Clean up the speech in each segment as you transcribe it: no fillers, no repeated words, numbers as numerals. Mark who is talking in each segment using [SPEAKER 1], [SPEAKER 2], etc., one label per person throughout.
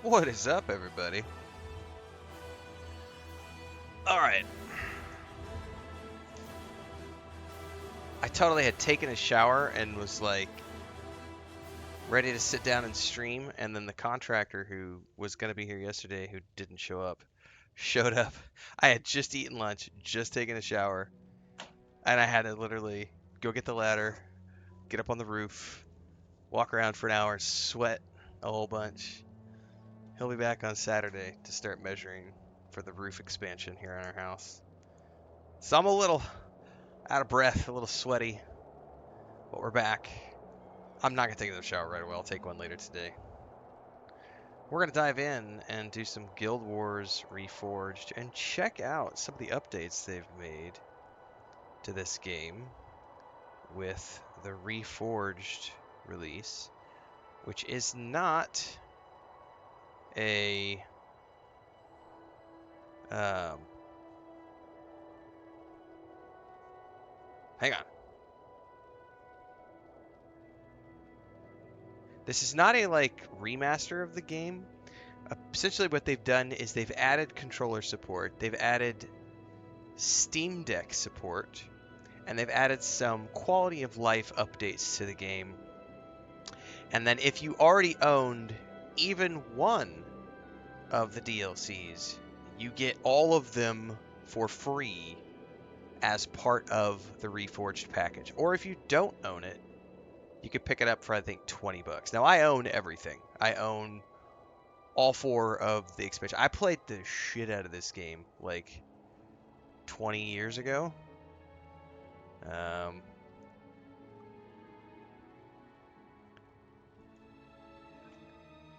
[SPEAKER 1] What is up, everybody? Alright. I totally had taken a shower and was like ready to sit down and stream, and then the contractor who was going to be here yesterday who didn't show up showed up. I had just eaten lunch, just taken a shower, and I had to literally go get the ladder, get up on the roof, walk around for an hour, sweat a whole bunch. He'll be back on Saturday to start measuring for the roof expansion here in our house. So I'm a little out of breath, a little sweaty, but we're back. I'm not going to take another shower right away. I'll take one later today. We're going to dive in and do some Guild Wars Reforged and check out some of the updates they've made to this game with the Reforged release, which is not a hang on. This is not a remaster of the game. Essentially what they've done is they've added controller support, they've added Steam Deck support, and they've added some quality of life updates to the game. And then if you already owned even one of the DLCs, you get all of them for free as part of the Reforged package. Or if you don't own it, you could pick it up for I think $20. Now I own everything. I own all 4 of the expansion. I played the shit out of this game like 20 years ago.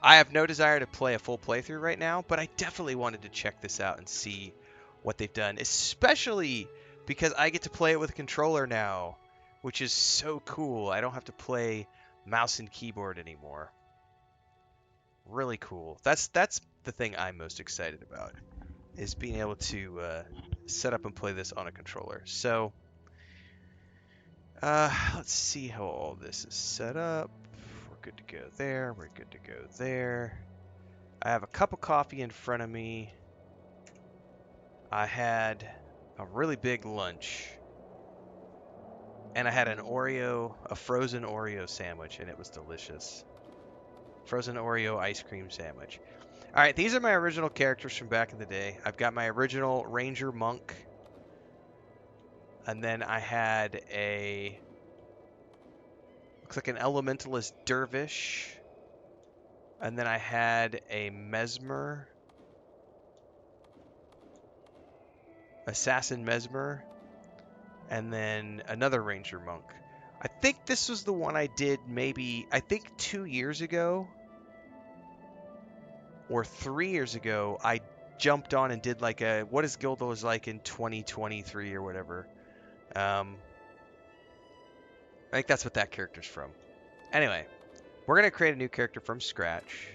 [SPEAKER 1] I have no desire to play a full playthrough right now, but I definitely wanted to check this out and see what they've done, especially because I get to play it with a controller now, which is so cool. I don't have to play mouse and keyboard anymore. Really cool. That's the thing I'm most excited about, is being able to set up and play this on a controller. So let's see how all this is set up. We're good to go there. We're good to go there. I have a cup of coffee in front of me. I had a really big lunch. And I had a frozen Oreo sandwich, and it was delicious. Frozen Oreo ice cream sandwich. All right, these are my original characters from back in the day. I've got my original Ranger Monk. And then I had looks like an Elementalist Dervish. And then I had a Mesmer. Assassin Mesmer. And then another Ranger Monk. I think this was the one I did maybe, I think 2 years ago. Or 3 years ago, I jumped on and did like a, what is Guild Wars like in 2023 or whatever. I think that's what that character's from. Anyway, we're going to create a new character from scratch.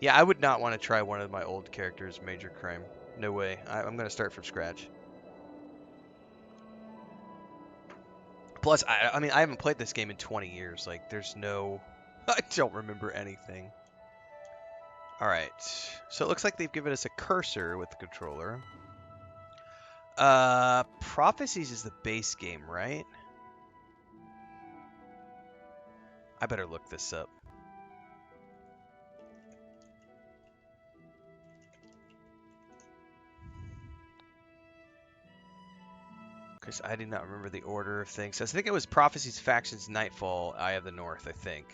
[SPEAKER 1] Yeah, I would not want to try one of my old characters, Major Crime. No way. I'm going to start from scratch. Plus, I mean, I haven't played this game in 20 years. Like, there's no... I don't remember anything. Alright. So it looks like they've given us a cursor with the controller. Prophecies is the base game, right? I better look this up. Because I do not remember the order of things. So I think it was Prophecies, Factions, Nightfall, Eye of the North, I think.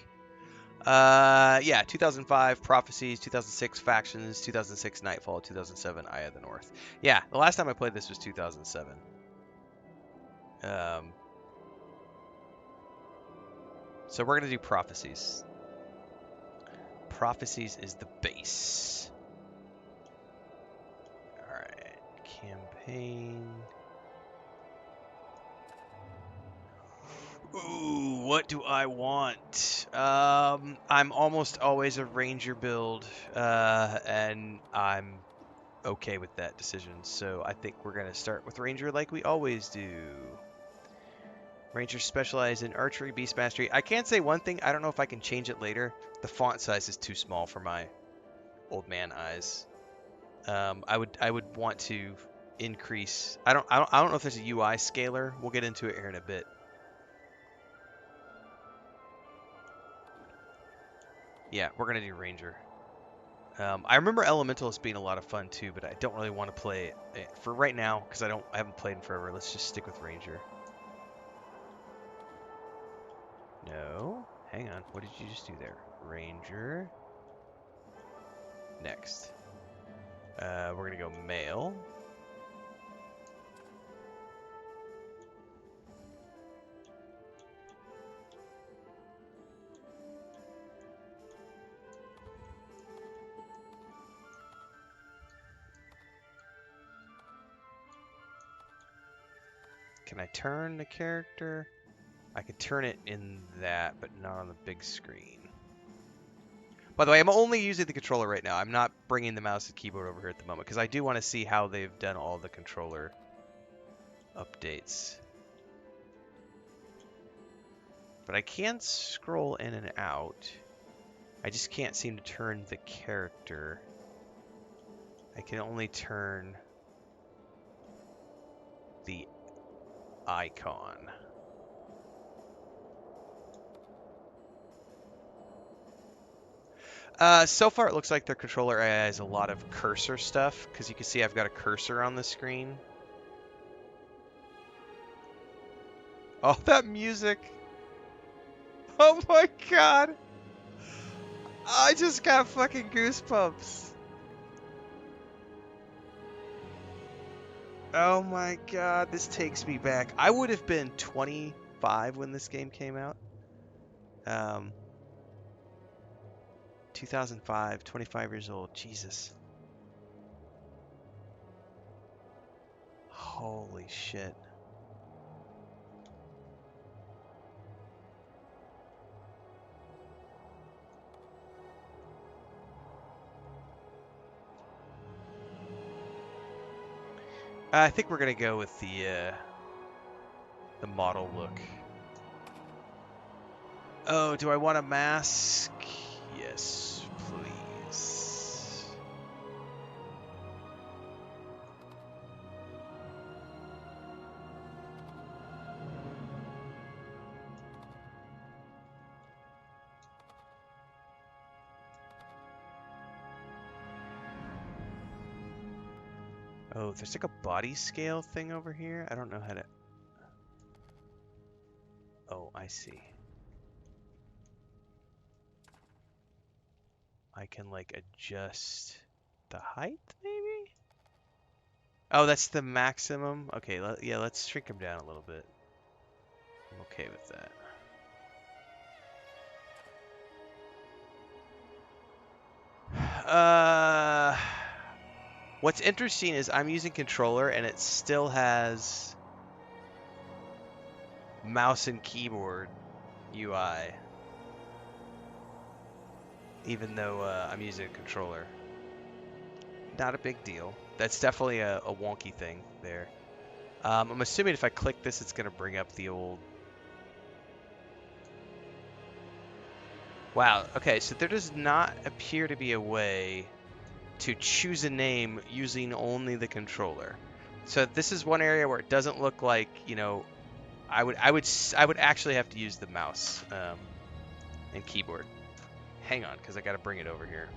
[SPEAKER 1] Yeah, 2005 Prophecies, 2006 Factions, 2006 Nightfall, 2007 Eye of the North. Yeah, the last time I played this was 2007. So we're going to do Prophecies. Prophecies is the base. Alright, campaign. Ooh, what do I want? I'm almost always a ranger build, and I'm okay with that decision. So I think we're gonna start with ranger like we always do. Rangers specialize in archery, beast mastery. I can say one thing. I don't know if I can change it later. The font size is too small for my old man eyes. I would want to increase. I don't know if there's a UI scaler. We'll get into it here in a bit. Yeah, we're gonna do Ranger. I remember Elementalist being a lot of fun too, but I don't really want to play it for right now because I haven't played in forever. Let's just stick with Ranger. No, hang on. What did you just do there? Ranger. Next. We're gonna go male. Can I turn the character? I could turn it in that, but not on the big screen. By the way, I'm only using the controller right now. I'm not bringing the mouse and keyboard over here at the moment because I do want to see how they've done all the controller updates. But I can scroll in and out. I just can't seem to turn the character. I can only turn the icon. So far it looks like their controller has a lot of cursor stuff, because you can see I've got a cursor on the screen. Oh, that music! Oh my god! I just got fucking goosebumps! Oh my god, this takes me back. I would have been 25 when this game came out. 2005, 25 years old. Jesus. Holy shit. I think we're gonna go with the model look. Oh, do I want a mask? Yes, please. Oh, there's like a body scale thing over here. I don't know how to... Oh, I see. I can like adjust the height, maybe? Oh, that's the maximum? Okay, yeah, let's shrink him down a little bit. I'm okay with that. What's interesting is I'm using controller and it still has mouse and keyboard UI, even though I'm using a controller. Not a big deal. That's definitely a wonky thing there. I'm assuming if I click this, it's going to bring up the old... Wow, okay, so there does not appear to be a way to choose a name using only the controller. So this is one area where it doesn't look like, you know, I would actually have to use the mouse and keyboard. Hang on, because I got to bring it over here.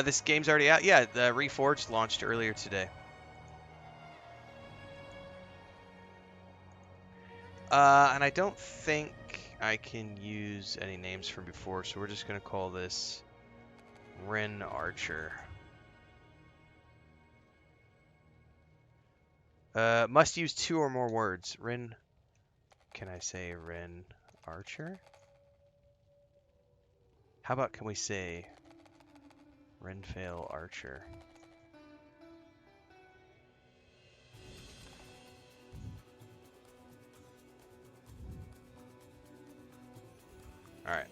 [SPEAKER 1] This game's already out. Yeah, the Reforged launched earlier today. And I don't think I can use any names from before, so we're just going to call this Ren Archer. Must use 2 or more words. Ren... Can I say Ren Archer? How about can we say Renfail Archer? All right.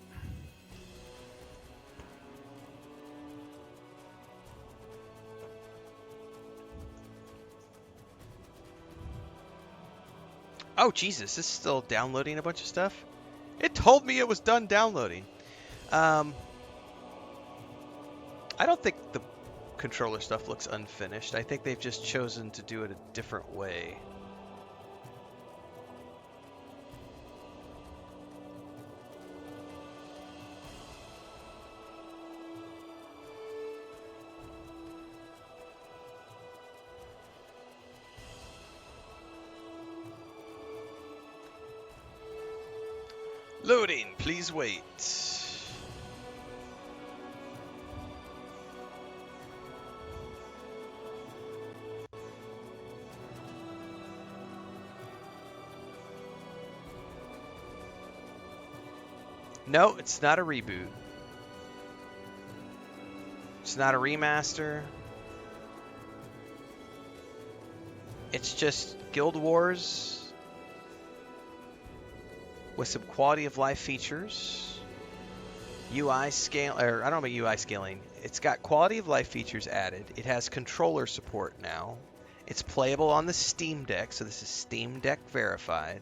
[SPEAKER 1] Oh, Jesus, this is still downloading a bunch of stuff? It told me it was done downloading. Um, I don't think the controller stuff looks unfinished. I think they've just chosen to do it a different way. Loading, please wait. No, it's not a reboot. It's not a remaster. It's just Guild Wars with some quality of life features. UI scale, or I don't know about UI scaling. It's got quality of life features added. It has controller support now. It's playable on the Steam Deck, so this is Steam Deck verified.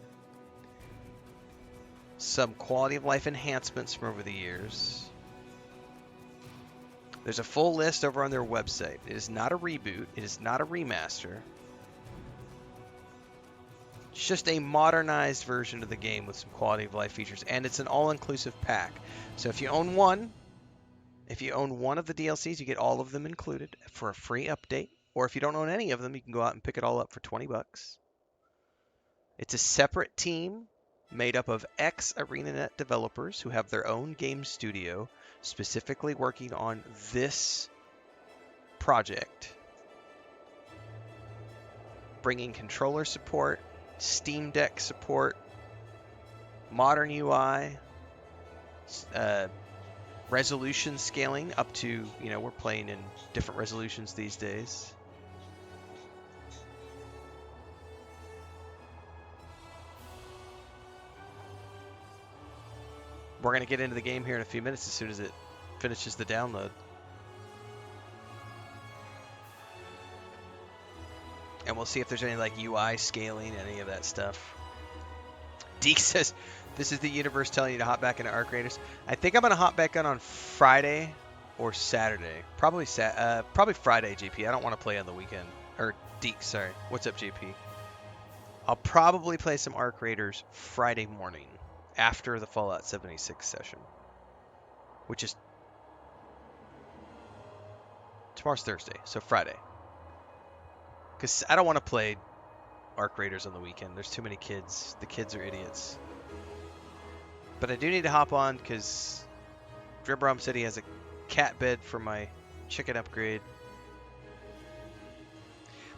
[SPEAKER 1] Some quality of life enhancements from over the years. There's a full list over on their website. It is not a reboot. It is not a remaster. It's just a modernized version of the game with some quality of life features, and it's an all-inclusive pack. So if you own one of the DLCs, you get all of them included for a free update. Or if you don't own any of them, you can go out and pick it all up for 20 bucks. It's a separate team made up of ex-ArenaNet developers who have their own game studio specifically working on this project, bringing controller support, Steam Deck support, modern UI, resolution scaling up to, we're playing in different resolutions these days. We're going to get into the game here in a few minutes as soon as it finishes the download. And we'll see if there's any UI scaling, any of that stuff. Deke says, this is the universe telling you to hop back into Arc Raiders. I think I'm going to hop back on Friday or Saturday. Probably Friday, JP. I don't want to play on the weekend. Or Deke, sorry. What's up, JP? I'll probably play some Arc Raiders Friday morning after the Fallout 76 session, which is tomorrow's Thursday, so Friday. Because I don't want to play Arc Raiders on the weekend. There's too many kids. The kids are idiots. But I do need to hop on because Dribrom said he has a cat bed for my chicken upgrade.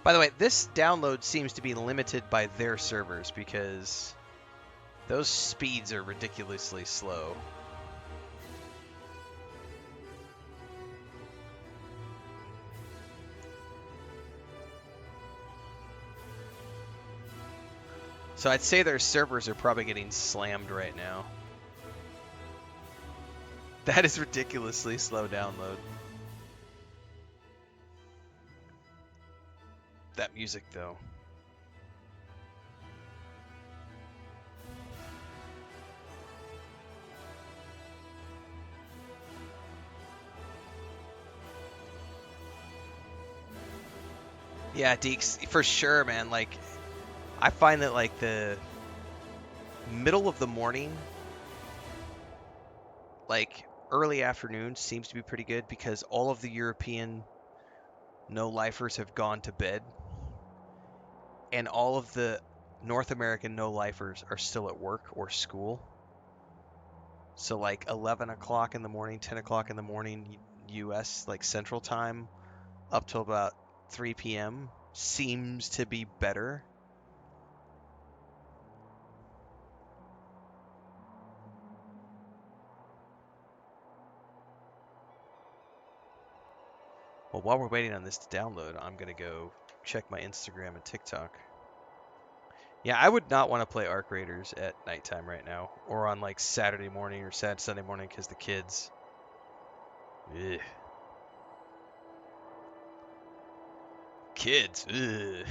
[SPEAKER 1] By the way, this download seems to be limited by their servers because those speeds are ridiculously slow. So I'd say their servers are probably getting slammed right now. That is ridiculously slow download. That music, though. Yeah, Deeks, for sure, man. I find that the middle of the morning, early afternoon seems to be pretty good because all of the European no-lifers have gone to bed and all of the North American no-lifers are still at work or school. So 11 o'clock in the morning, 10 o'clock in the morning US, Central Time, up till about 3 p.m. seems to be better. Well, while we're waiting on this to download, I'm going to go check my Instagram and TikTok. Yeah, I would not want to play Arc Raiders at nighttime right now, or on like Saturday morning or Sunday morning because the kids. Ugh. Kids. Ugh.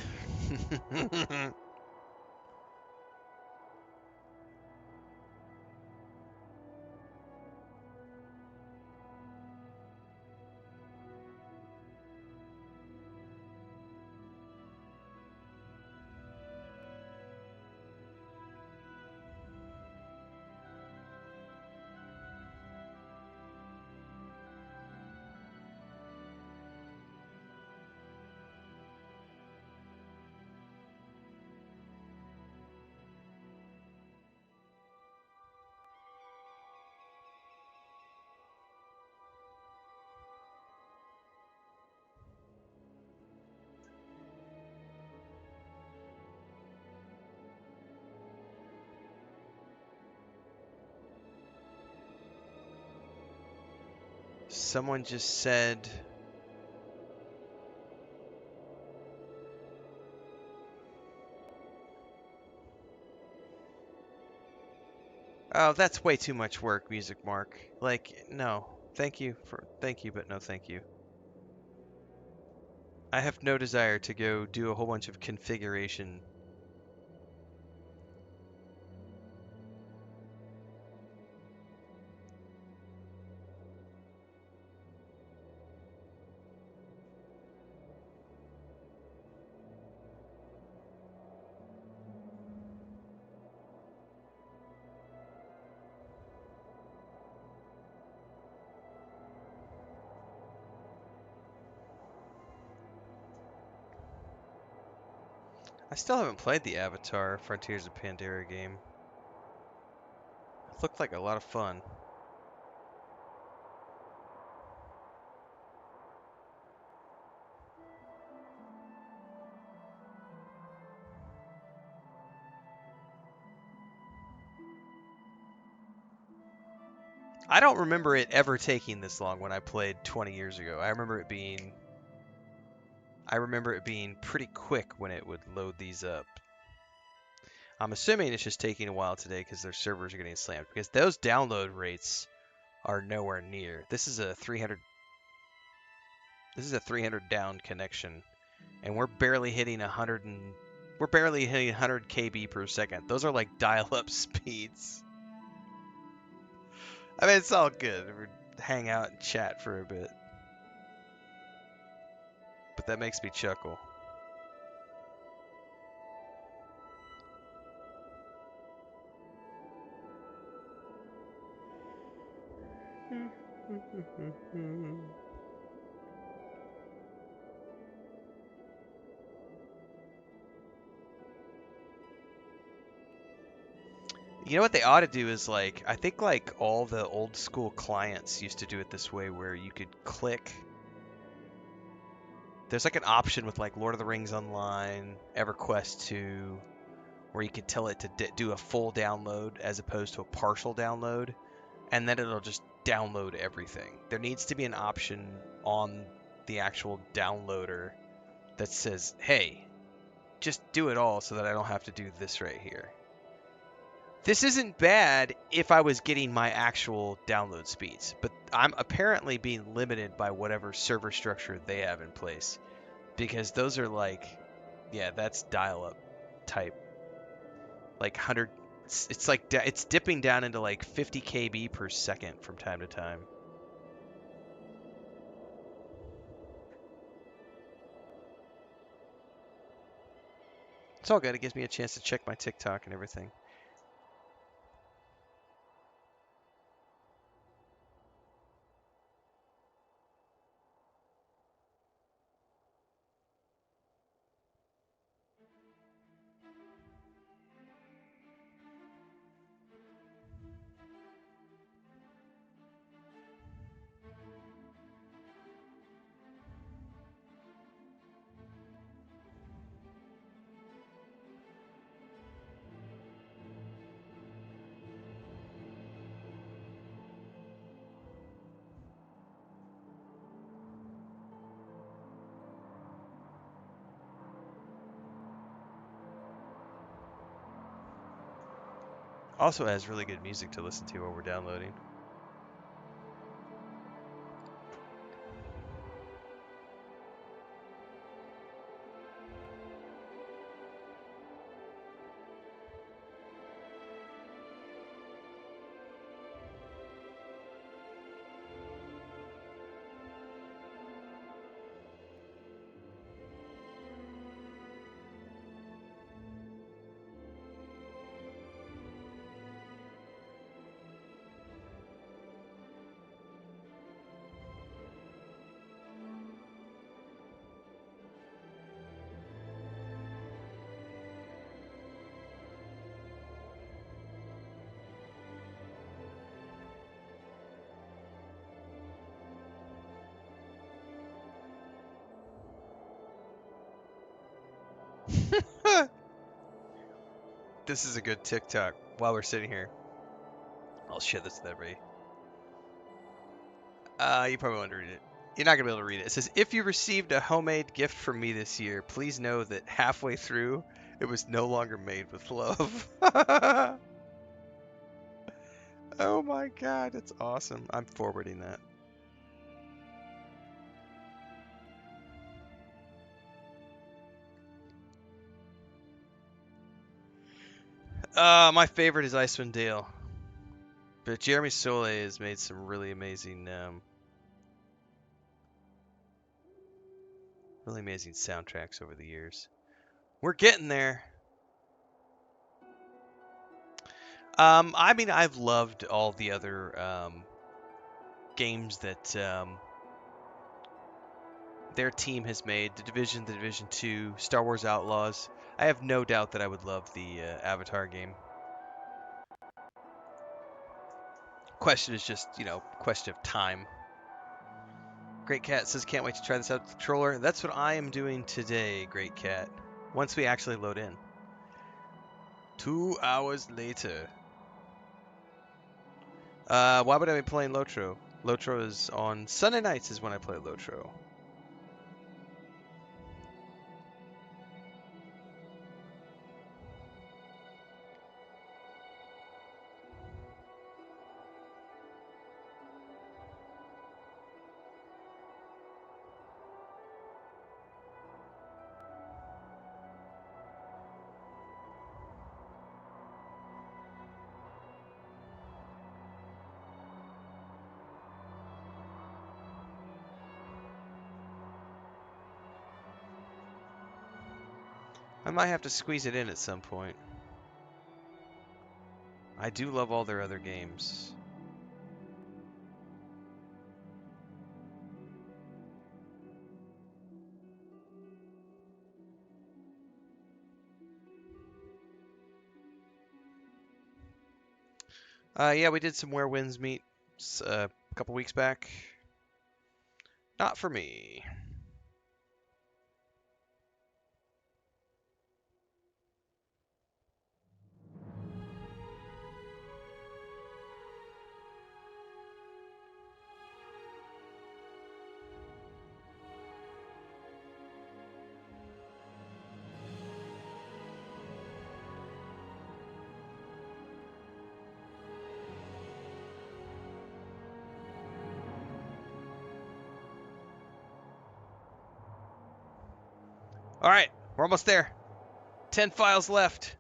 [SPEAKER 1] Someone just said. Oh, that's way too much work, Music Mark. Like, no. Thank you, but no thank you. I have no desire to go do a whole bunch of configuration. I still haven't played the Avatar Frontiers of Pandora game. It looked like a lot of fun. I don't remember it ever taking this long when I played 20 years ago. I remember it being pretty quick when it would load these up. I'm assuming it's just taking a while today because their servers are getting slammed because those download rates are nowhere near. This is a 300 down connection and we're barely hitting 100 KB per second. Those are like dial-up speeds. I mean, it's all good. We hang out and chat for a bit. But that makes me chuckle. You know what they ought to do is like, I think like all the old school clients used to do it this way where you could click. There's like an option with like Lord of the Rings Online, EverQuest 2, where you could tell it to do a full download as opposed to a partial download, and then it'll just download everything. There needs to be an option on the actual downloader that says, hey, just do it all so that I don't have to do this right here. This isn't bad if I was getting my actual download speeds, but I'm apparently being limited by whatever server structure they have in place because those are like, yeah, that's dial-up type, like 100. It's like it's dipping down into like 50 KB per second from time to time. It's all good. It gives me a chance to check my TikTok and everything. Also has really good music to listen to while we're downloading. This is a good TikTok while we're sitting here. I'll share this with everybody. You probably want to read it. You're not going to be able to read it. It says, if you received a homemade gift from me this year, please know that halfway through, it was no longer made with love. Oh my god, it's awesome. I'm forwarding that. My favorite is Icewind Dale. But Jeremy Soule has made some really amazing soundtracks over the years. We're getting there. I mean, I've loved all the other games that their team has made. The Division 2, Star Wars Outlaws. I have no doubt that I would love the Avatar game. Question is just, question of time. Great Cat says, can't wait to try this out with the controller. That's what I am doing today, Great Cat. Once we actually load in. 2 hours later. Why would I be playing Lotro? Lotro is on Sunday nights is when I play Lotro. I might have to squeeze it in at some point. I do love all their other games. Yeah, we did some Where Winds Meet a couple weeks back. Not for me. All right, we're almost there. 10 files left.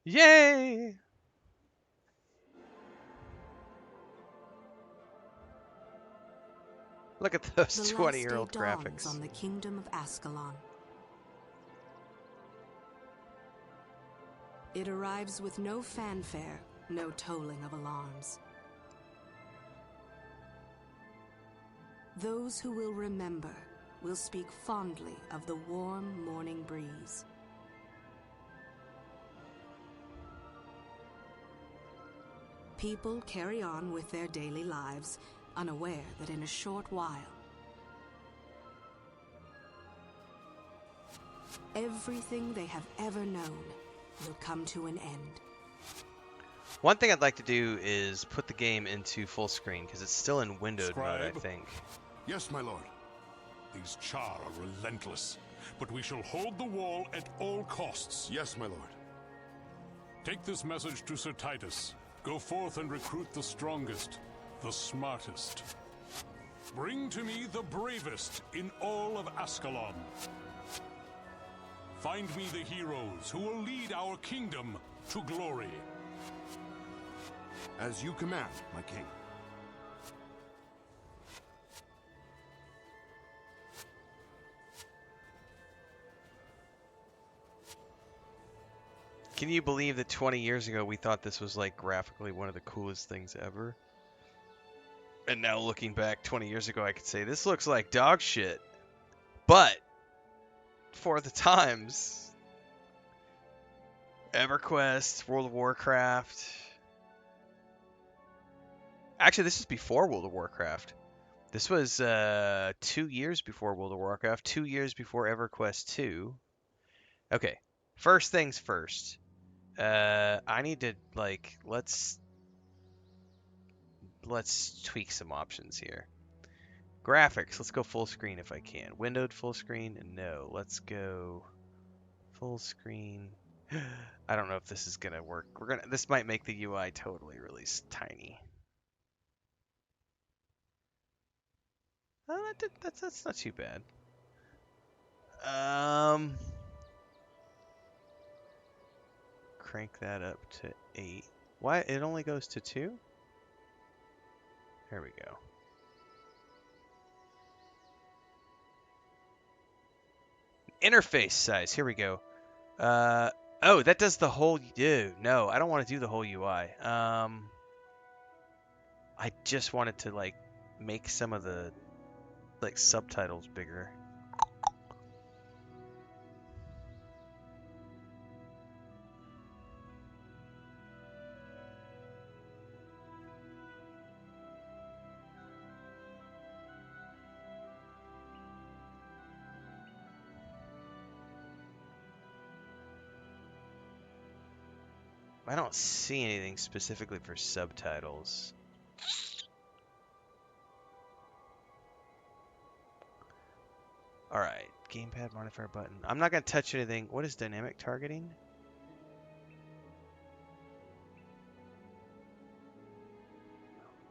[SPEAKER 1] Yay! Look at those 20-year-old graphics.
[SPEAKER 2] On the kingdom of Ascalon. It arrives with no fanfare, no tolling of alarms. Those who will remember will speak fondly of the warm morning breeze. People carry on with their daily lives, unaware that in a short while, everything they have ever known will come to an end.
[SPEAKER 1] One thing I'd like to do is put the game into full screen, because it's still in windowed mode, I think.
[SPEAKER 3] Yes, my lord. These Char are relentless, but we shall hold the wall at all costs. Yes, my lord. Take this message to Sir Titus. Go forth and recruit the strongest, the smartest. Bring to me the bravest in all of Ascalon. Find me the heroes who will lead our kingdom to glory.
[SPEAKER 4] As you command, my king.
[SPEAKER 1] Can you believe that 20 years ago we thought this was like graphically one of the coolest things ever? And now looking back 20 years ago, I could say this looks like dog shit. But for the times, EverQuest, World of Warcraft. Actually, this is before World of Warcraft. This was 2 years before World of Warcraft, 2 years before EverQuest 2. Okay, first things first. I need to let's tweak some options here. Graphics, let's go full screen if I can. Windowed full screen, no. Let's go full screen. I don't know if this is gonna work. This might make the UI totally really tiny. Oh, that's not too bad. Crank that up to 8. Why it only goes to 2? There we go. Interface size. Here we go. Oh, that does the whole. Ew, no, I don't want to do the whole UI. I just wanted to make some of the subtitles bigger. I don't see anything specifically for subtitles. Alright, gamepad modifier button. I'm not going to touch anything. What is dynamic targeting?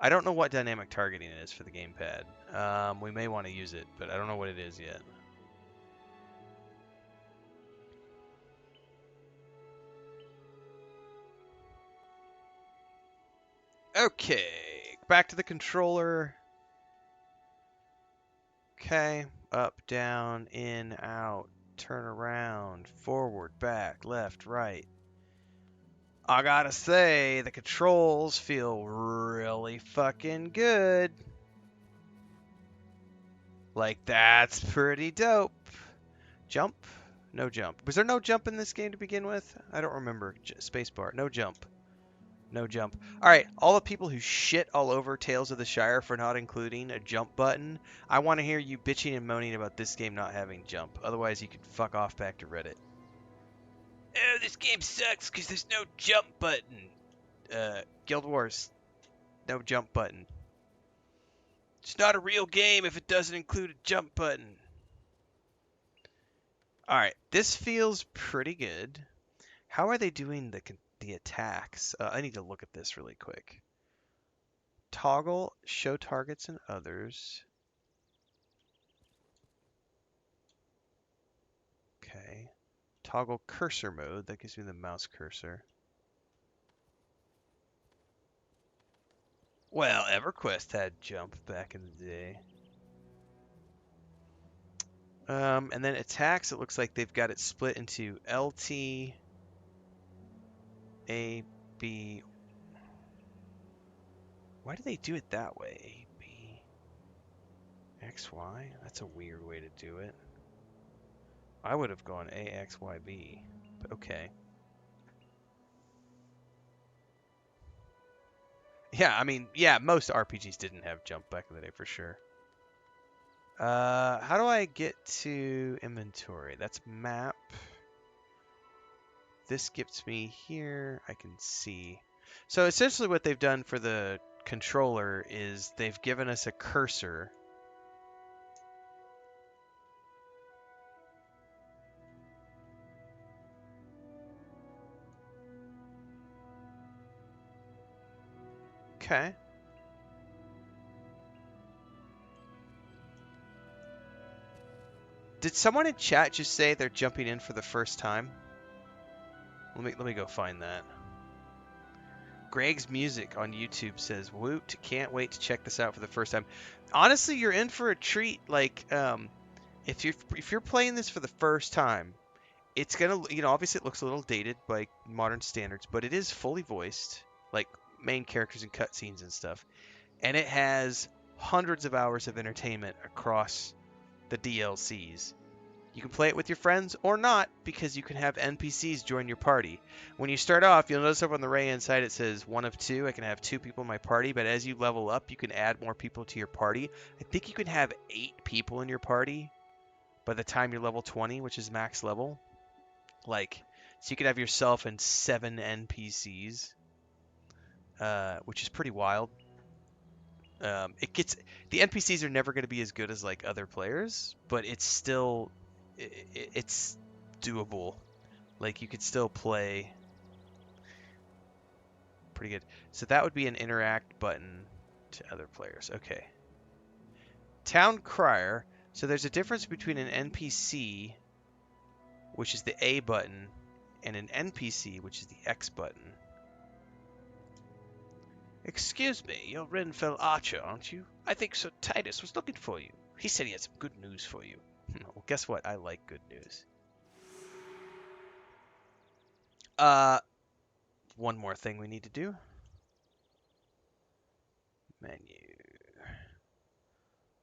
[SPEAKER 1] I don't know what dynamic targeting is for the gamepad. We may want to use it, but I don't know what it is yet. Okay, back to the controller. Okay, up, down, in, out, turn around, forward, back, left, right. I gotta say, the controls feel really fucking good. Like, that's pretty dope. Jump? No jump. Was there no jump in this game to begin with? I don't remember. Spacebar. No jump. No jump. Alright, all the people who shit all over Tales of the Shire for not including a jump button, I want to hear you bitching and moaning about this game not having jump. Otherwise, you can fuck off back to Reddit. Oh, this game sucks because there's no jump button. Guild Wars, no jump button. It's not a real game if it doesn't include a jump button. Alright, this feels pretty good. How are they doing the attacks? I need to look at this really quick. Toggle, show targets and others. Okay. Toggle cursor mode, that gives me the mouse cursor. Well, EverQuest had jump back in the day. And then attacks, it looks like they've got it split into LT, A, B. Why do they do it that way? A, B, X, Y? That's a weird way to do it. I would have gone A, X, Y, B, but okay. Yeah, I mean, yeah, most RPGs didn't have jump back in the day for sure. How do I get to inventory? That's map. This gets me here. I can see. So essentially what they've done for the controller is they've given us a cursor. Okay. Did someone in chat just say they're jumping in for the first time? Let me go find that. Greg's Music on YouTube says, "Woot! Can't wait to check this out for the first time." Honestly, you're in for a treat. Like, if you're playing this for the first time, it's gonna, obviously it looks a little dated by modern standards, but it is fully voiced, like main characters and cutscenes and stuff, and it has hundreds of hours of entertainment across the DLCs. You can play it with your friends or not, because you can have NPCs join your party. When you start off, you'll notice up on the right-hand side it says 1 of 2. I can have 2 people in my party, but as you level up, you can add more people to your party. I think you can have 8 people in your party by the time you're level 20, which is max level. Like, so you could have yourself and 7 NPCs, which is pretty wild. The NPCs are never going to be as good as like other players, but it's still it's doable. Like you could still play pretty good. So that would be an interact button to other players. Okay. Town Crier. So there's a difference between an NPC, which is the A button, and an NPC, which is the X button. Excuse me, you're Renfail Archer, aren't you? I think Sir Titus was looking for you. He said he had some good news for you. Well, guess what? I like good news. One more thing we need to do. Menu.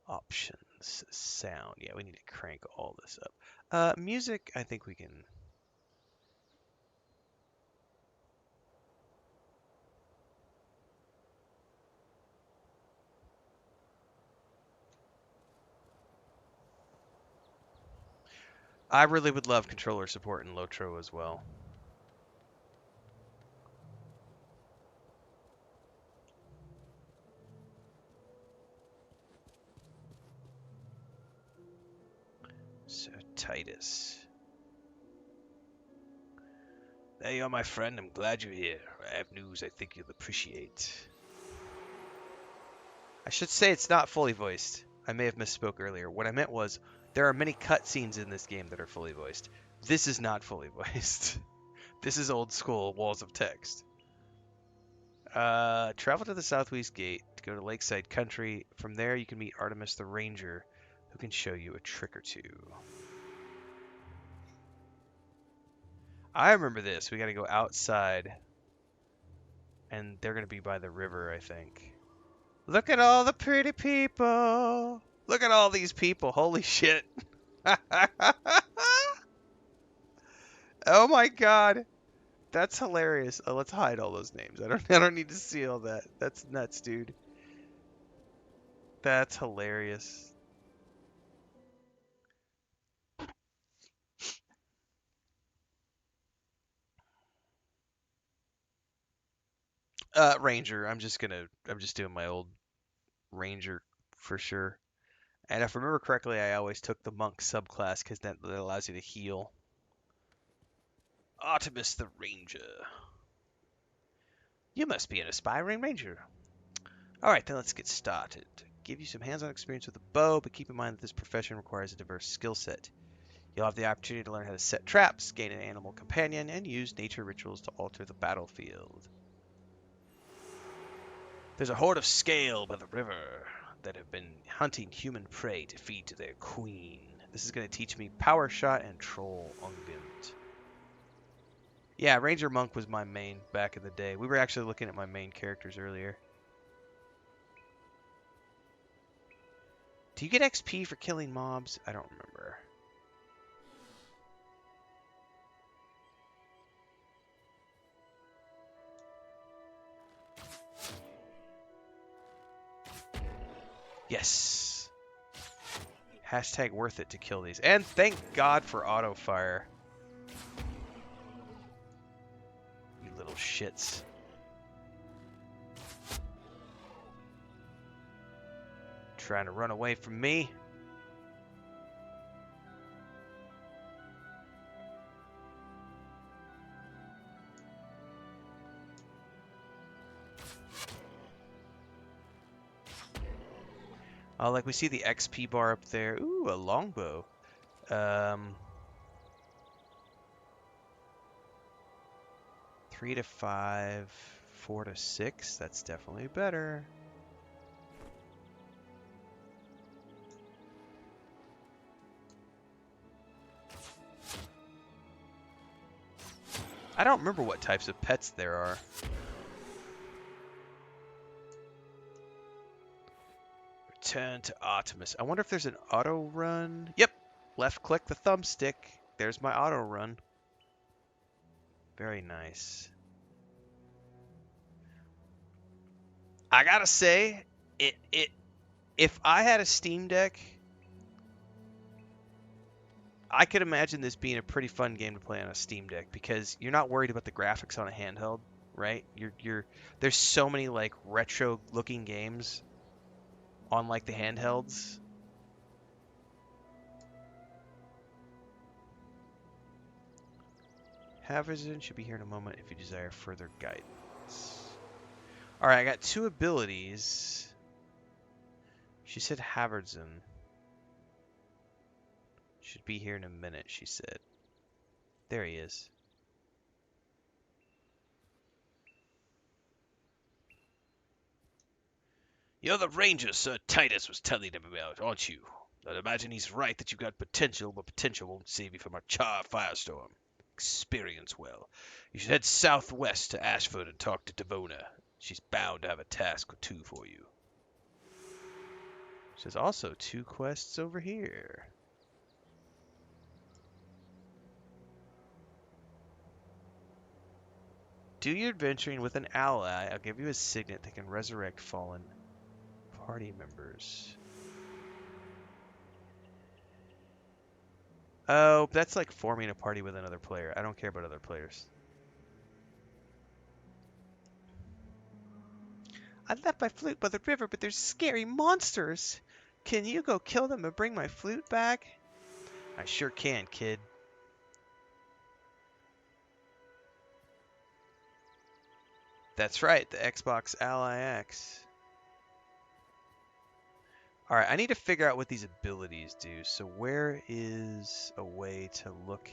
[SPEAKER 1] Options. Sound. Yeah, we need to crank all this up. Music, I think we can... I really would love controller support in Lotro as well. So, Titus. There you are, my friend. I'm glad you're here. I have news I think you'll appreciate. I should say it's not fully voiced. I may have misspoke earlier. What I meant was, there are many cutscenes in this game that are fully voiced. This is not fully voiced. This is old school walls of text. Travel to the southwest gate to go to Lakeside Country. From there, you can meet Artemis the Ranger, who can show you a trick or two. I remember this. We got to go outside, and they're going to be by the river, I think. Look at all the pretty people. Look at all these people. Holy shit. Oh my god. That's hilarious. Oh, let's hide all those names. I don't need to see all that. That's nuts, dude. That's hilarious. Ranger. I'm just doing my old Ranger for sure. And if I remember correctly, I always took the monk subclass because that allows you to heal. Artemis the Ranger. You must be an aspiring ranger. Alright, then let's get started. Give you some hands-on experience with a bow, but keep in mind that this profession requires a diverse skill set. You'll have the opportunity to learn how to set traps, gain an animal companion, and use nature rituals to alter the battlefield. There's a horde of scale by the river that have been hunting human prey to feed to their queen. This is going to teach me Power Shot and Troll Ungent. Yeah, Ranger Monk was my main back in the day. We were actually looking at my main characters earlier. Do you get XP for killing mobs? I don't remember. Yes. Hashtag worth it to kill these. And thank God for auto fire. You little shits. Trying to run away from me. Oh, like we see the XP bar up there. Ooh, a longbow. 3 to 5, 4 to 6. That's definitely better. I don't remember what types of pets there are. Return to Artemis. I wonder if there's an auto run. Yep. Left click the thumbstick. There's my auto run. Very nice. I gotta say, if I had a Steam Deck, I could imagine this being a pretty fun game to play on a Steam Deck because you're not worried about the graphics on a handheld, right? There's so many like retro looking games on like the handhelds. Haverzin should be here in a moment if you desire further guidance. Alright, I got 2 abilities. She said Haverzin. Should be here in a minute, she said. There he is. You're the ranger Sir Titus was telling him about, aren't you? I'd imagine he's right that you've got potential, but potential won't save you from a firestorm. Experience well. You should head southwest to Ashford and talk to Devona. She's bound to have a task or 2 for you. There's also 2 quests over here. Do your adventuring with an ally. I'll give you a signet that can resurrect fallen party members. Oh, that's like forming a party with another player. I don't care about other players. I left my flute by the river, but there's scary monsters. Can you go kill them and bring my flute back? I sure can, kid. That's right, the Xbox Ally X. Alright, I need to figure out what these abilities do. So where is a way to look?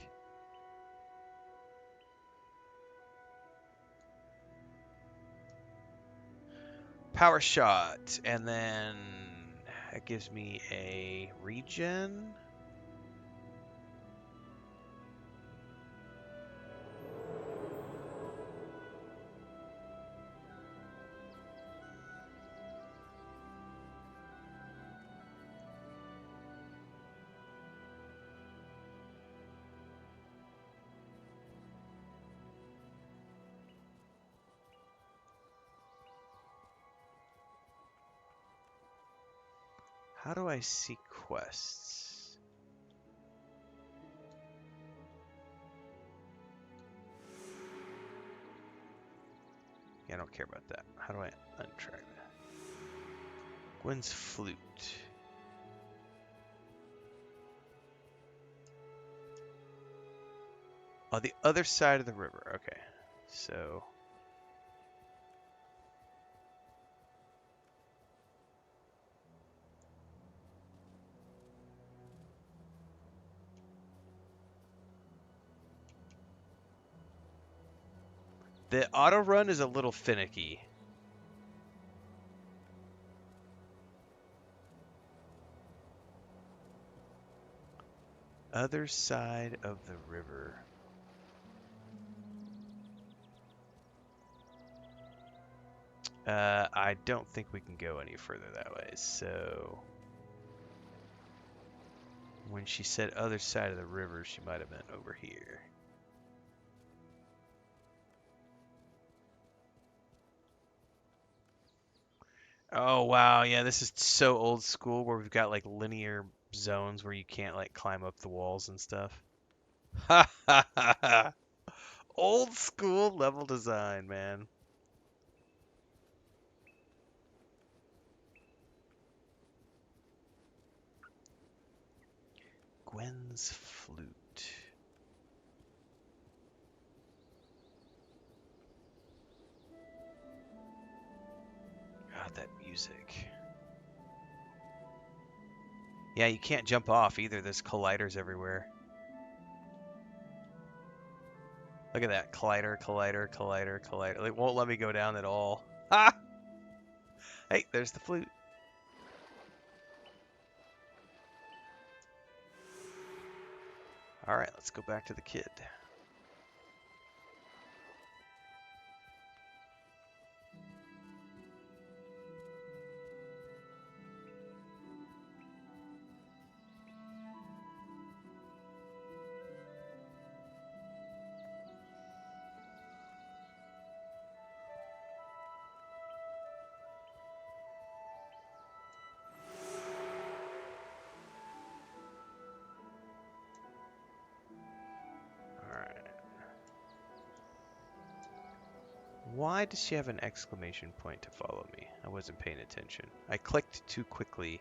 [SPEAKER 1] Power shot, and then that gives me a regen. How do I see quests? Yeah, I don't care about that. How do I untrack that? Gwen's flute. On the other side of the river. Okay. So the auto run is a little finicky. Other side of the river. I don't think we can go any further that way. So when she said other side of the river, she might have meant over here. Oh wow, yeah, this is so old school where we've got like linear zones where you can't like climb up the walls and stuff. Ha ha ha ha. Old school level design, man. Gwen's flute. God, that music. Yeah, you can't jump off either. There's colliders everywhere. Look at that. Collider, collider, collider, collider. It won't let me go down at all. Ah! Hey, there's the flute. Alright, let's go back to the kid. Why does she have an exclamation point to follow me? I wasn't paying attention. I clicked too quickly.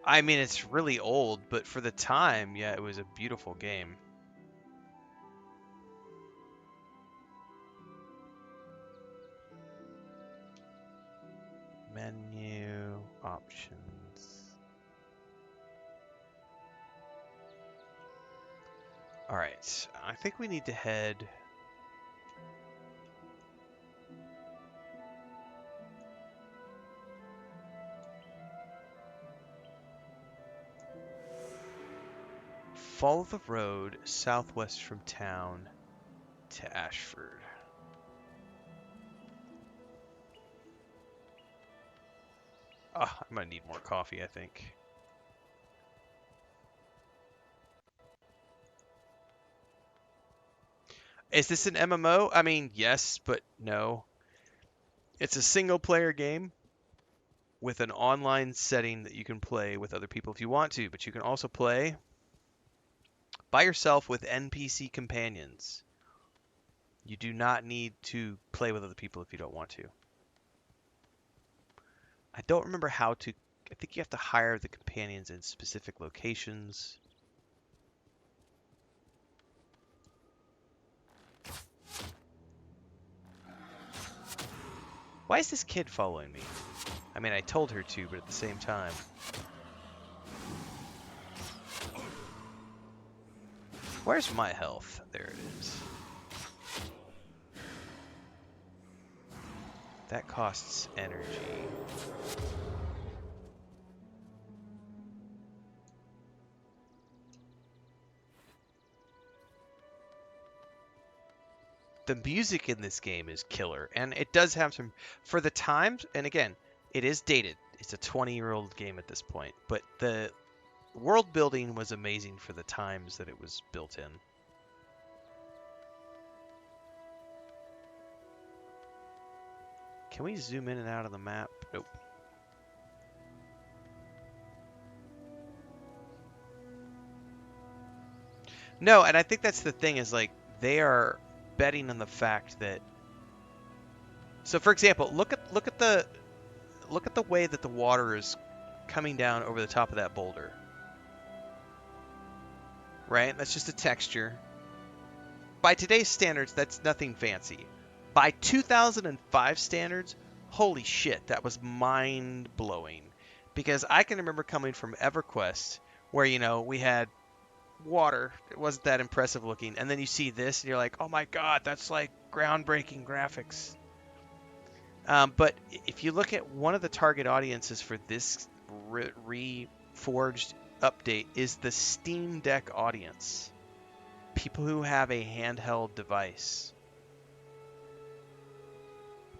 [SPEAKER 1] I mean, it's really old, but for the time, yeah, it was a beautiful game. Menu options. Alright, I think we need to head... Follow the road southwest from town to Ashford. Ah, I'm gonna need more coffee, I think. Is this an MMO? I mean, yes, but no. It's a single-player game with an online setting that you can play with other people if you want to, but you can also play by yourself with NPC companions. You do not need to play with other people if you don't want to. I don't remember how to... I think you have to hire the companions in specific locations. Why is this kid following me? I mean, I told her to, but at the same time... Where's my health? There it is. That costs energy. The music in this game is killer, and it does have some... For the times, and again, it is dated. It's a 20-year-old game at this point, but the world building was amazing for the times that it was built in. Can we zoom in and out of the map? Nope. No, and I think that's the thing is like they are betting on the fact that. So, for example, look at the way that the water is coming down over the top of that boulder. Right? That's just a texture. By today's standards, that's nothing fancy. By 2005 standards, holy shit, that was mind-blowing. Because I can remember coming from EverQuest, where, you know, we had water. It wasn't that impressive looking. And then you see this, and you're like, oh my god, that's like groundbreaking graphics. But if you look at one of the target audiences for this Reforged update is the Steam Deck audience. People who have a handheld device.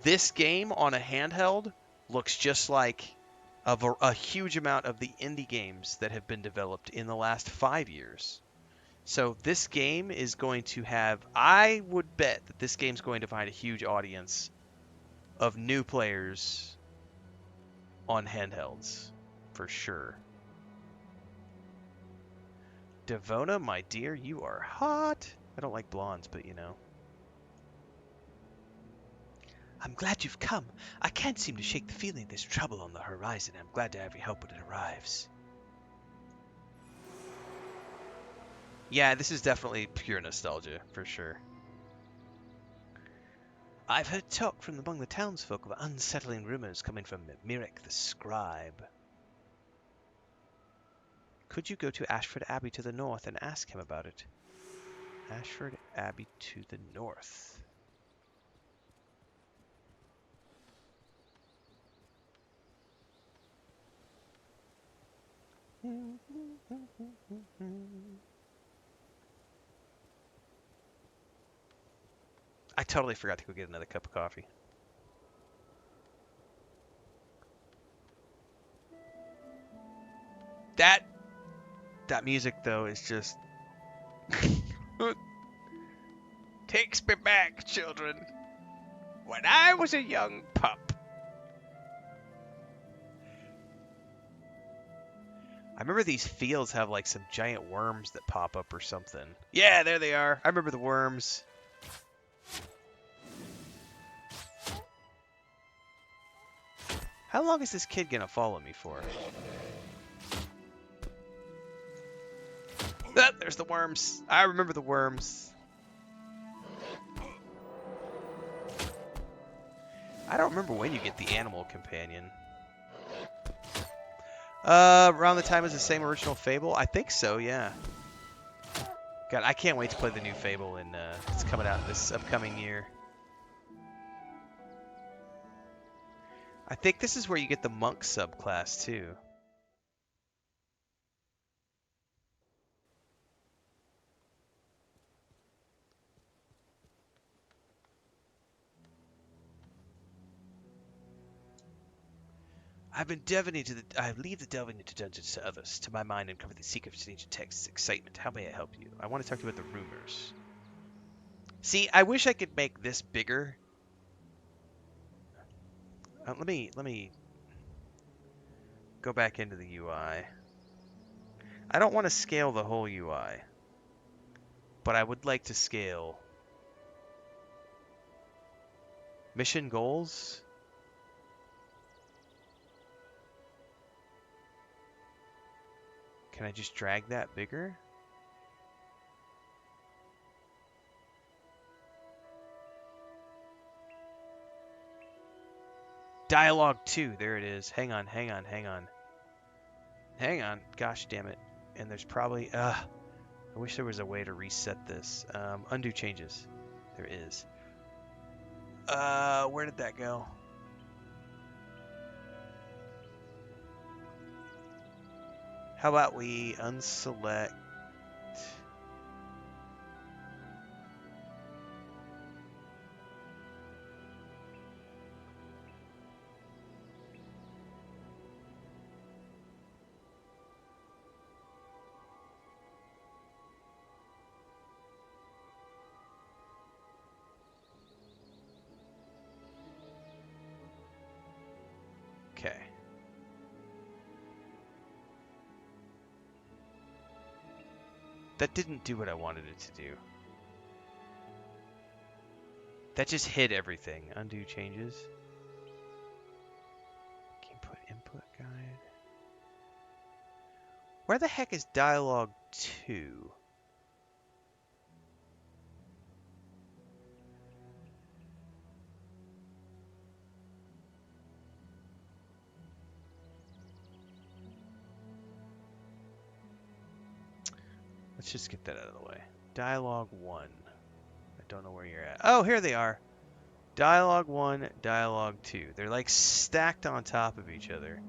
[SPEAKER 1] This game on a handheld looks just like a huge amount of the indie games that have been developed in the last 5 years. So this game is going to have, I would bet that this game's going to find a huge audience of new players on handhelds, for sure. Devona, my dear, you are hot. I don't like blondes, but you know. I'm glad you've come. I can't seem to shake the feeling there's trouble on the horizon. I'm glad to have your help when it arrives. Yeah, this is definitely pure nostalgia, for sure. I've heard talk from among the townsfolk of unsettling rumors coming from Mirek the Scribe. Could you go to Ashford Abbey to the north and ask him about it? Ashford Abbey to the north. I totally forgot to go get another cup of coffee. That music though is just takes me back, children, when I was a young pup. I remember these fields have like some giant worms that pop up or something. Yeah, there they are. I remember the worms. How long is this kid gonna follow me for? Ah, there's the worms. I remember the worms. I don't remember when you get the animal companion. Around the time as the same original Fable? I think so, yeah. God, I can't wait to play the new Fable and it's coming out this upcoming year. I think this is where you get the monk subclass too. I leave the delving into dungeons to others. To my mind, uncover the secrets of ancient texts. Excitement. How may I help you? I want to talk to you about the rumors. See, I wish I could make this bigger. Let me go back into the UI. I don't want to scale the whole UI, but I would like to scale mission goals. Can I just drag that bigger? Dialogue 2, there it is. Hang on. Gosh damn it. And there's probably, I wish there was a way to reset this. Undo changes. There is. Where did that go? How about we unselect? Okay. That didn't do what I wanted it to do. That just hid everything. Undo changes. Input guide. Where the heck is dialogue 2? Let's just get that out of the way. Dialogue 1. I don't know where you're at. Oh, here they are. Dialogue 1, Dialogue 2. They're like stacked on top of each other.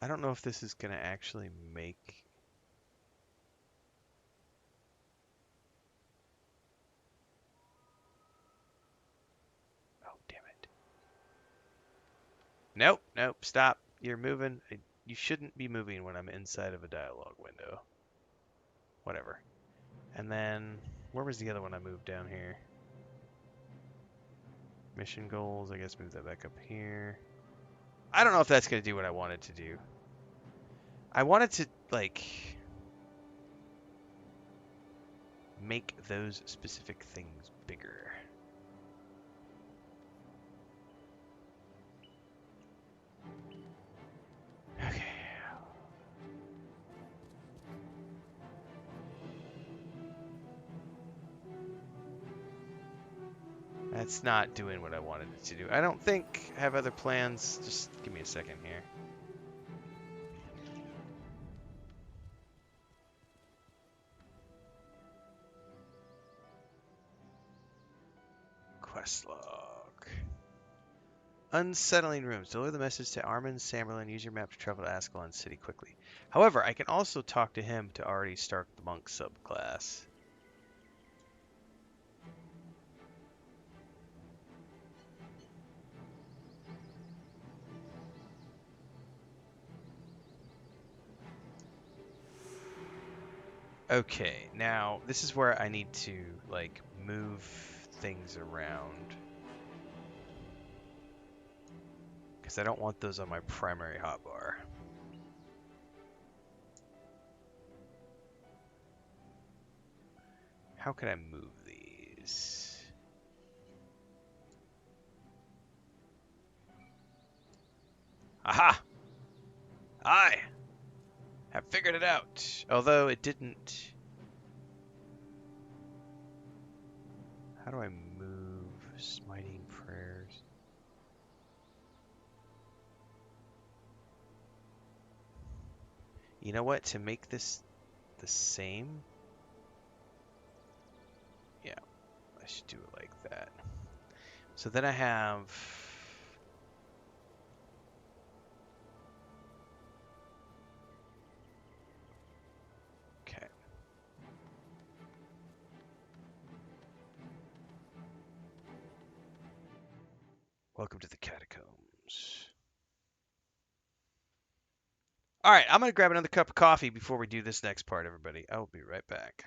[SPEAKER 1] I don't know if this is going to actually make... Oh, damn it. Nope, stop. You're moving. You shouldn't be moving when I'm inside of a dialogue window. Whatever. And then Where was the other one I moved down here? Mission goals, I guess move that back up here. I don't know if that's going to do what I wanted to do. I wanted to, like, make those specific things bigger. Okay. That's not doing what I wanted it to do. I don't think I have other plans. Just give me a second here. Quest log. Unsettling rooms. Deliver the message to Armin Samberlin. Use your map to travel to Ascalon City quickly. However, I can also talk to him to already start the monk subclass. Okay, now this is where I need to like move things around. Because I don't want those on my primary hotbar. How can I move these? Aha! I have figured it out. Although it didn't. How do I move smiting prayers? You know what? To make this the same. Yeah, I should do it like that. So then I have. Okay. Welcome to the catacombs. All right, I'm going to grab another cup of coffee before we do this next part, everybody. I will be right back.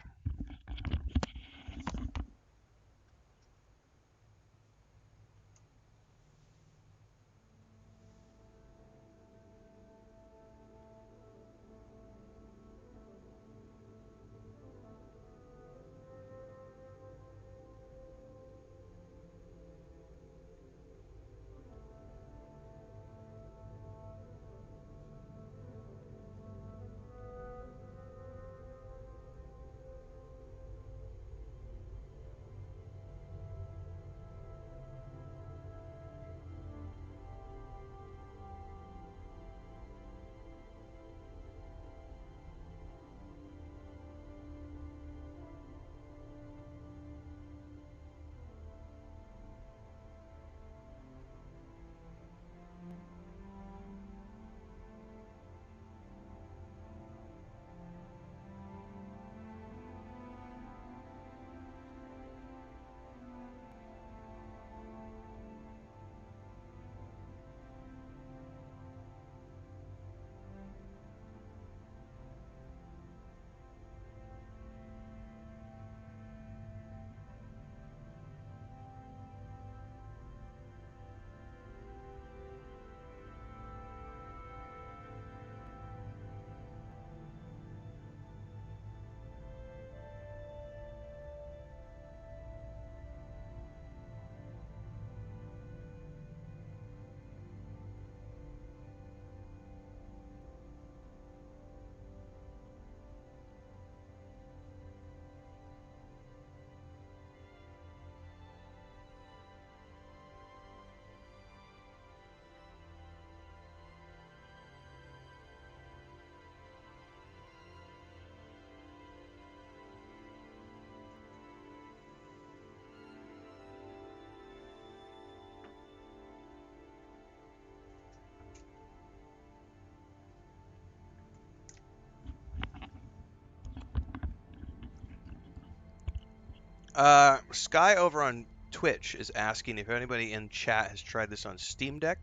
[SPEAKER 1] Sky over on Twitch is asking if anybody in chat has tried this on Steam Deck.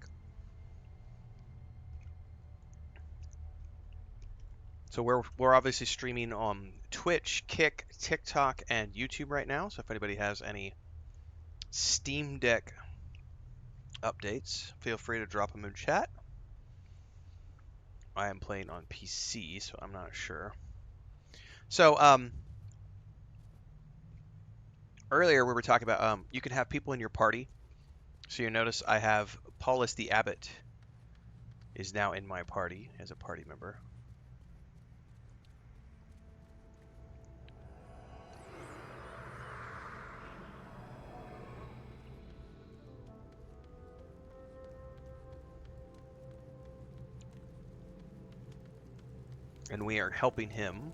[SPEAKER 1] So we're obviously streaming on Twitch, Kick, TikTok, and YouTube right now. So if anybody has any Steam Deck updates, feel free to drop them in chat. I am playing on PC, so I'm not sure. So earlier we were talking about you can have people in your party. So you notice I have Paulus the Abbot is now in my party as a party member. And we are helping him.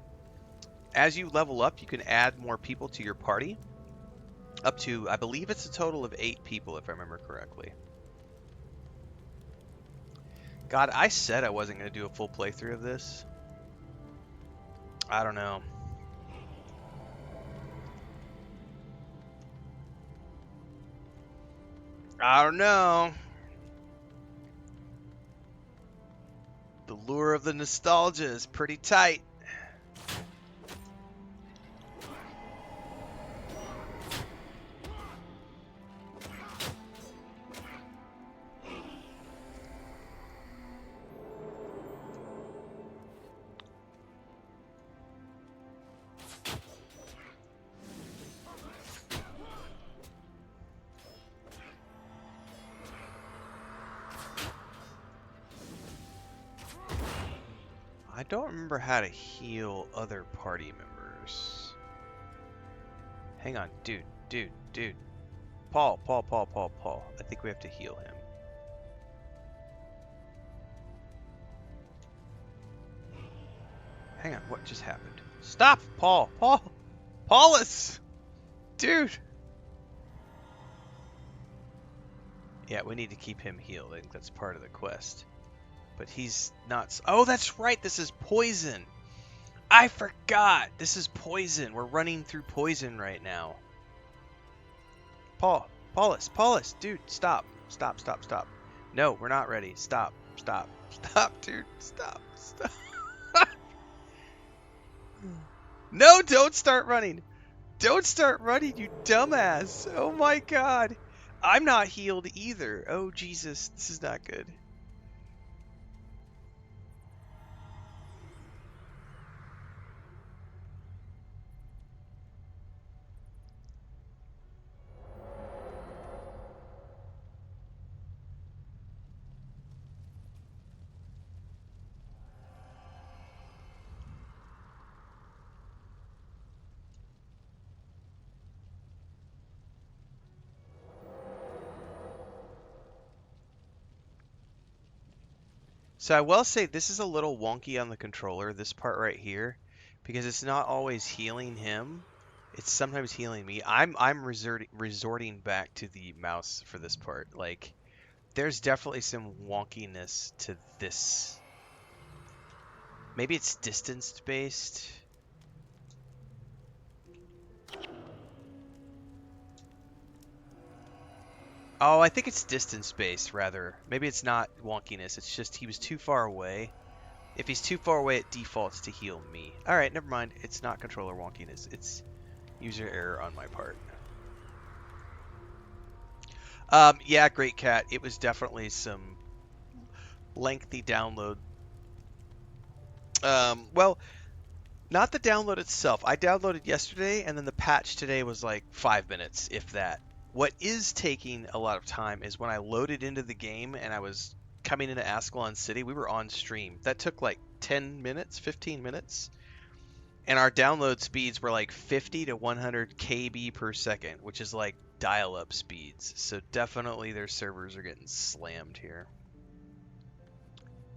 [SPEAKER 1] As you level up, you can add more people to your party. Up to, I believe it's a total of 8 people, if I remember correctly. God, I said I wasn't going to do a full playthrough of this. I don't know. I don't know. The lure of the nostalgia is pretty tight. I don't remember how to heal other party members. Hang on, dude. Paul. I think we have to heal him. Hang on, what just happened? Stop, Paul! Paulus! Dude! Yeah, we need to keep him healed. I think that's part of the quest. But he's not... Oh, that's right! This is poison! I forgot! This is poison! We're running through poison right now. Paulus! Dude, stop! Stop! No, we're not ready. Stop, dude! Stop! No, don't start running! Don't start running, you dumbass! Oh my god! I'm not healed either. Oh, Jesus. This is not good. So I will say this is a little wonky on the controller, this part right here, because it's not always healing him. It's sometimes healing me. I'm resorting back to the mouse for this part. Like, there's definitely some wonkiness to this. Maybe it's distance based. Oh, I think it's distance based rather. Maybe it's not wonkiness. It's just he was too far away. If he's too far away, it defaults to heal me. All right, never mind. It's not controller wonkiness. It's user error on my part. Yeah, Great Cat. It was definitely some lengthy download. Well, not the download itself. I downloaded yesterday, and then the patch today was like 5 minutes, if that. What is taking a lot of time is when I loaded into the game and I was coming into Ascalon City, we were on stream. That took like 10 minutes, 15 minutes. And our download speeds were like 50 to 100 KB per second, which is like dial-up speeds. So definitely their servers are getting slammed here.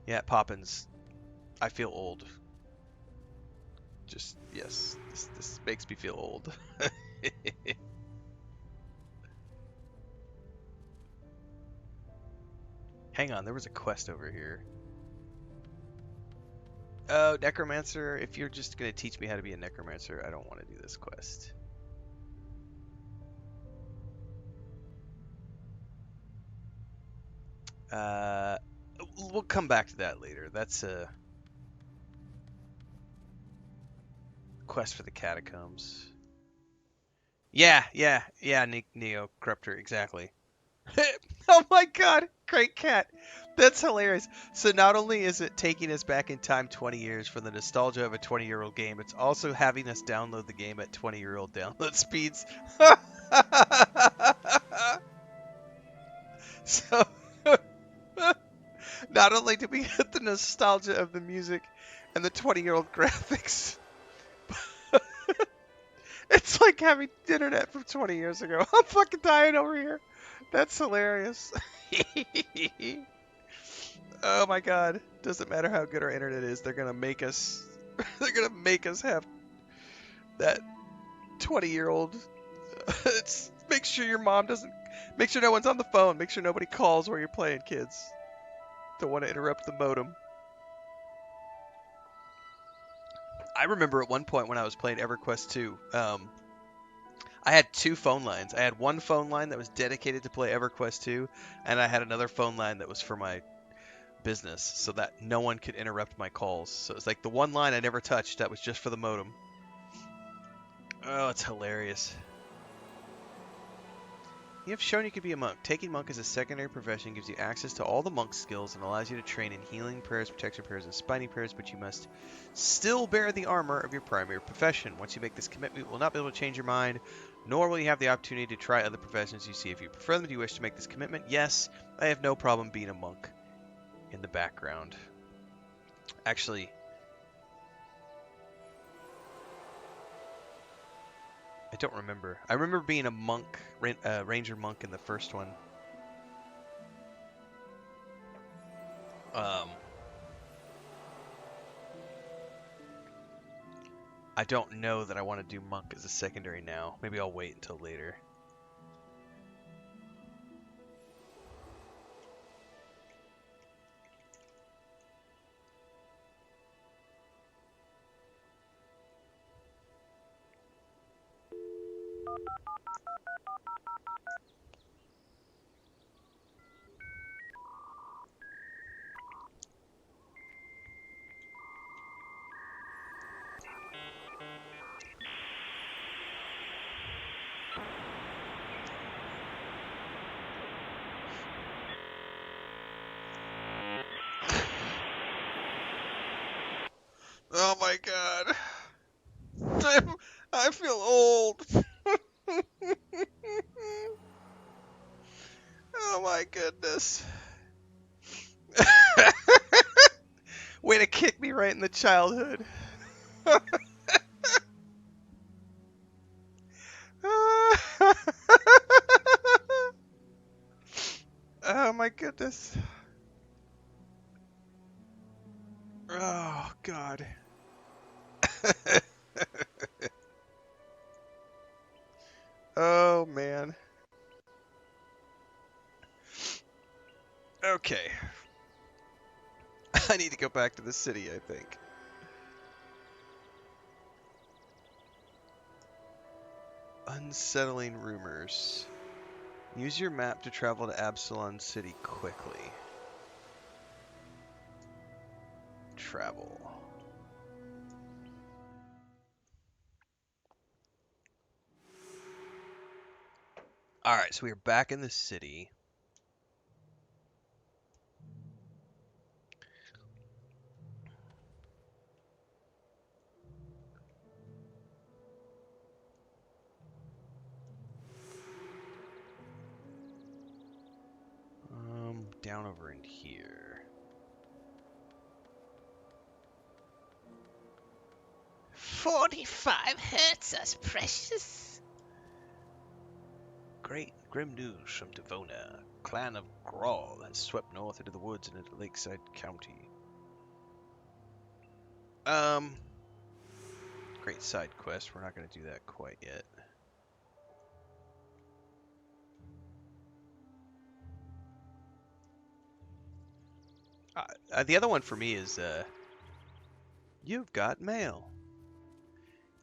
[SPEAKER 1] Yeah, Poppins, I feel old. Just, yes, this makes me feel old. Hang on, there was a quest over here. Oh, Necromancer, if you're just going to teach me how to be a Necromancer, I don't want to do this quest. We'll come back to that later. That's a... Quest for the catacombs. Yeah, Neo Corruptor, exactly. Oh my god, great cat. That's hilarious. So not only is it taking us back in time 20 years for the nostalgia of a 20-year-old game, it's also having us download the game at 20-year-old download speeds. So not only do we get the nostalgia of the music and the 20-year-old graphics, it's like having internet from 20 years ago. I'm fucking dying over here. That's hilarious. Oh my god. Doesn't matter how good our internet is, they're gonna make us they're gonna make us have that 20-year-old. It's make sure your mom doesn't make sure no one's on the phone, make sure nobody calls while you're playing, kids. Don't want to interrupt the modem. I remember at one point when I was playing EverQuest 2, I had two phone lines. I had one phone line that was dedicated to play EverQuest 2, and I had another phone line that was for my business, so that no one could interrupt my calls. So it's like the one line I never touched that was just for the modem. Oh, it's hilarious. You have shown you could be a monk. Taking monk as a secondary profession gives you access to all the monk skills and allows you to train in healing prayers, protection prayers, and spining prayers, but you must still bear the armor of your primary profession. Once you make this commitment, you will not be able to change your mind, nor will you have the opportunity to try other professions you see. If you prefer them, do you wish to make this commitment? Yes, I have no problem being a monk. In the background. Actually, I don't remember. I remember being a monk, ranger monk in the first one. I don't know that I want to do monk as a secondary now. Maybe I'll wait until later. Oh my god. I feel old. Oh my goodness. Way to kick me right in the childhood. Oh my goodness. Oh god. Oh man. Okay. I need to go back to the city, I think. Unsettling rumors. Use your map to travel to Absalon City quickly. Travel. Alright, so we are back in the city. Down over in here.
[SPEAKER 4] 45 hurts us, precious.
[SPEAKER 1] Great grim news from Devona. Clan of Grawl has swept north into the woods and into Lakeside County. Great side quest. We're not going to do that quite yet. The other one for me is, you've got mail.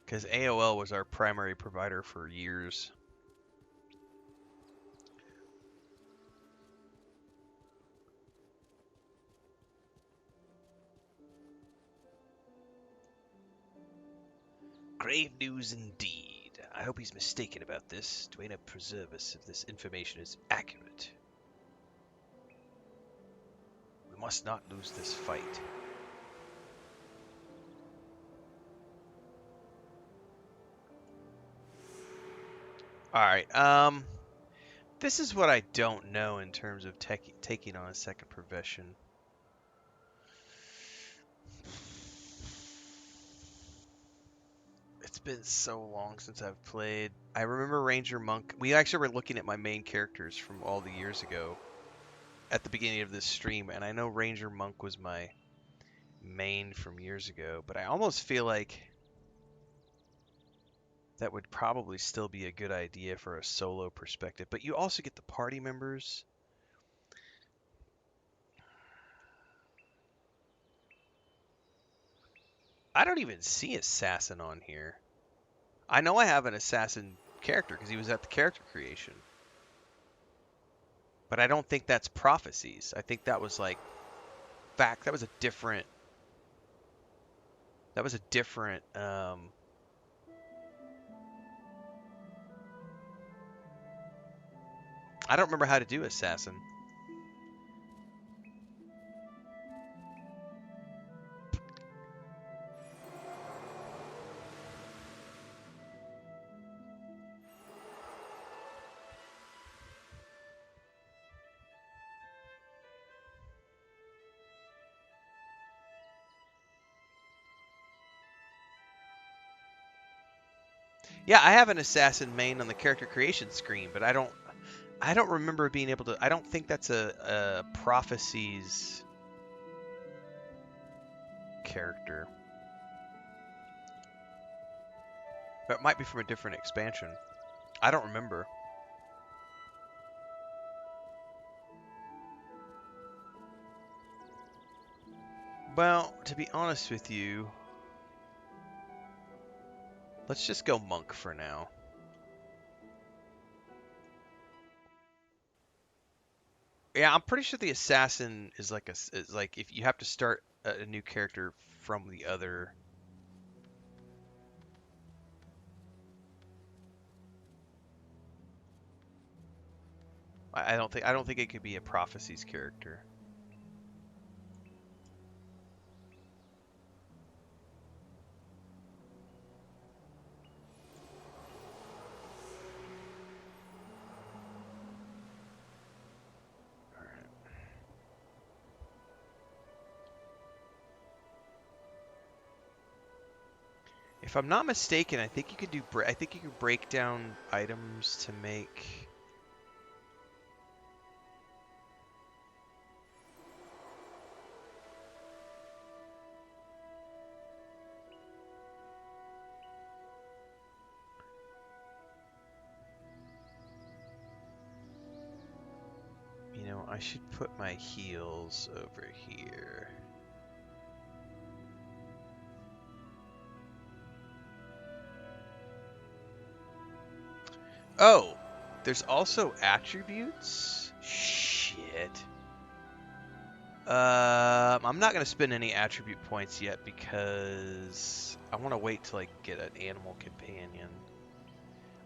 [SPEAKER 1] Because AOL was our primary provider for years. Grave news indeed. I hope he's mistaken about this. Dwayne, preserve us if this information is accurate. We must not lose this fight. Alright, this is what I don't know in terms of taking on a second profession. It's been so long since I've played. I remember Ranger Monk. We actually were looking at my main characters from all the years ago at the beginning of this stream, and I know Ranger Monk was my main from years ago, but I almost feel like that would probably still be a good idea for a solo perspective. But you also get the party members. I don't even see Assassin on here. I know I have an Assassin character because he was at the character creation. But I don't think that's Prophecies. I think that was like fact. That was a different. That was a different. I don't remember how to do Assassin. Yeah, I have an Assassin main on the character creation screen, but I don't remember being able to. I don't think that's a Prophecies character. But it might be from a different expansion. I don't remember. Well, to be honest with you, let's just go Monk for now. Yeah, I'm pretty sure the Assassin is like if you have to start a new character from the other. I don't think it could be a Prophecies character. If I'm not mistaken, I think you could do. I think you could break down items to make. You know, I should put my heals over here. Oh, there's also attributes? Shit. I'm not going to spend any attribute points yet because I want to wait till I get an animal companion.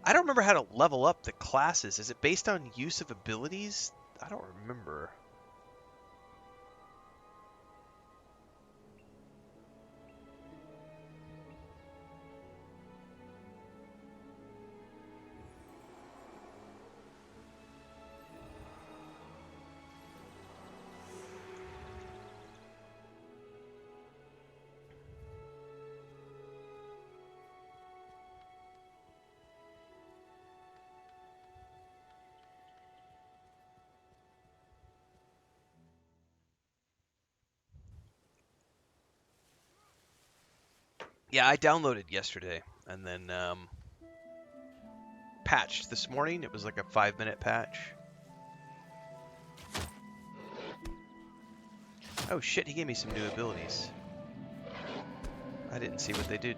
[SPEAKER 1] I don't remember how to level up the classes. Is it based on use of abilities? I don't remember. Yeah, I downloaded yesterday and then patched this morning. It was like a 5-minute patch. Oh shit, he gave me some new abilities. I didn't see what they did.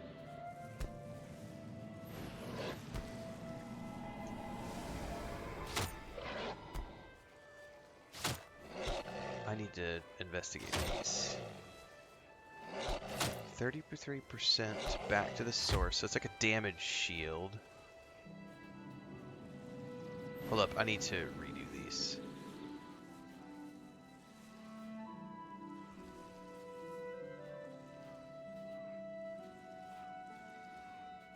[SPEAKER 1] I need to investigate these. 33% back to the source. So it's like a damage shield. Hold up, I need to redo these.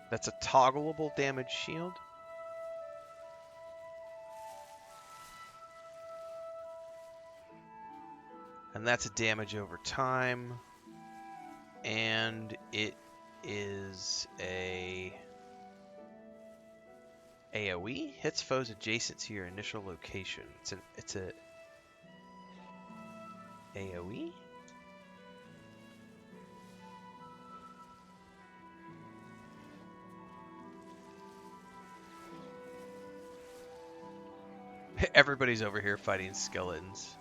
[SPEAKER 1] That's a toggleable damage shield. And that's a damage over time. And it is a AoE, hits foes adjacent to your initial location. It's a AoE? Everybody's over here fighting skeletons.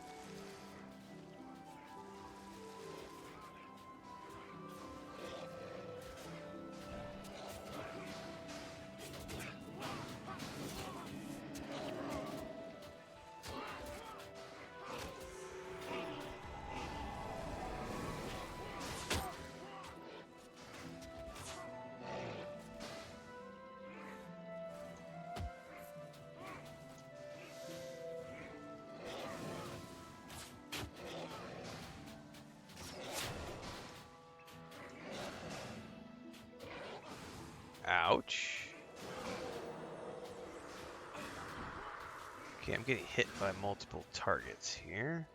[SPEAKER 1] Ouch. Okay, I'm getting hit by multiple targets here.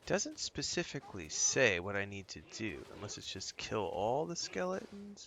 [SPEAKER 1] Doesn't specifically say what I need to do, unless it's just kill all the skeletons.